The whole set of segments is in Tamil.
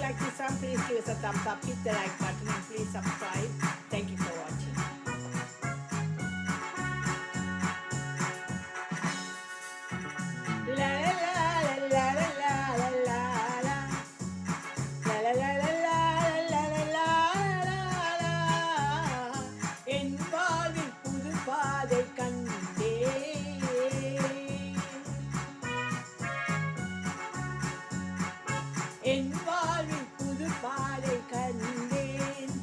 like this one, please give us a thumbs up, hit the like button and please subscribe. Thank you for watching. La la la la la la la la la. La la la la la la la la la. என் வாழ்வில் புது பாதை கண்டேன். என் வாழ்வில் புது பாதை கண்டேன்.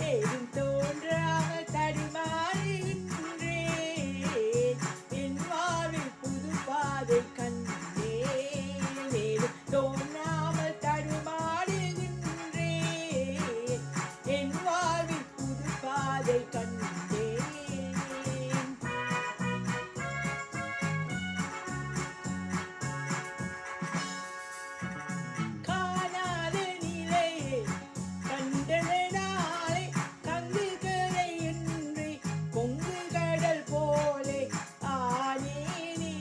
ஏதும் தோன்றாமல் தடுமாறுகின்றேன். என் வாழ்வில் புது பாதை கண்டேன். ஏதும் தோன்றாமல் தடுமாறுகின்றேன். என் வாழ்வில் புது பாதை கண்டேன். காணாத நிலையை கண்டதனாலே கங்கு கரை இன்றி பொங்கு கடல் போலே ஆனேனே.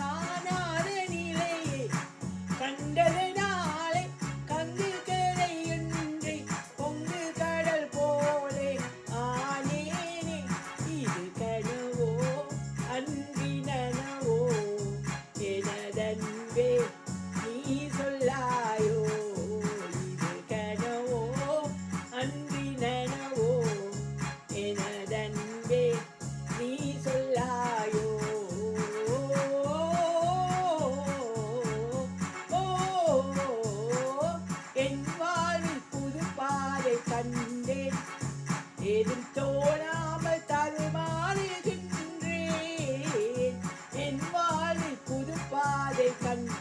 காணாத நிலையை கண்டதனாலே கங்கு கரை இன்றி பொங்கு கடல் போலே ஆனேனே. இது கனவோ அன்றி நனவோ எனதன்பே நீ சொல்லாயோ. இது கனவோ அன்றி நனவோ எனதன்பே நீ சொல்லாயோ. என் வாழ்வில் புது பாதை கண்டேன். ஏதும் தோணாமல் தடுமாறுகின்றேன். என் வாழ்வில் புது பாதை கண்டேன்.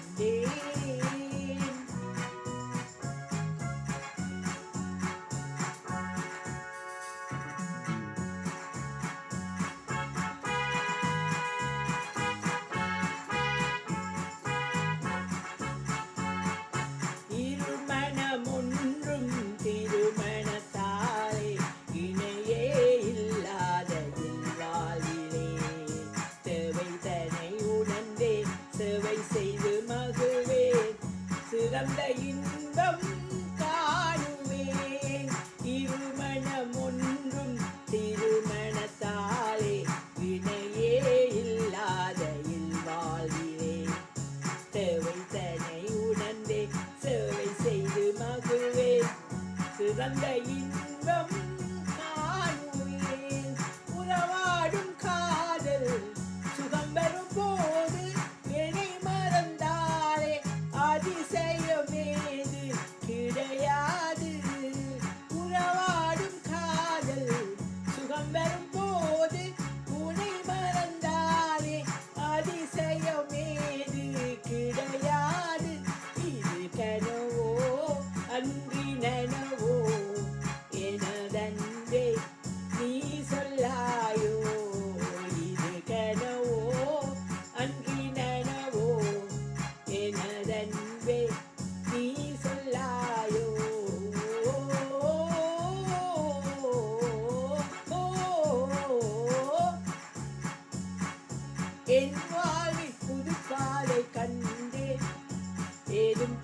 இருமணம் ஒன்றும் திருமணத்தாலே இணையே இல்லாத இல்வாழ்விலே தேவை தனை உணர்ந்தே சேவை செய்து மகிழ்வேன். சிறந்த இன்பம் காணுவேன். இருமணம் ஒன்றும் திருமணத்தாலே இணையே இல்லாத இல்வாழ்விலே தேவை தனை உணர்ந்தே சேவை செய்து மகிழ்வேன். சிறந்த இன்பம் காணுவேன். உறவாடும் காதல் சுகம் வரும் போது என்னை மறந்தாலே அதிசயமேது கிடையாது. உறவாடும் காதல் சுகம் வரும் போது உன்னை மறந்தாலே அதிசயமேது கிடையாது. இது கனவோ அன்றி நனவோ எனதன்பே நீ சொல்லாயோ. இது கனவோ அன்றி நனவோ எனதன்பே நீ சொல்லாயோ. என் வாழ்வில் புது பாதை கண்டேன். ஏதும்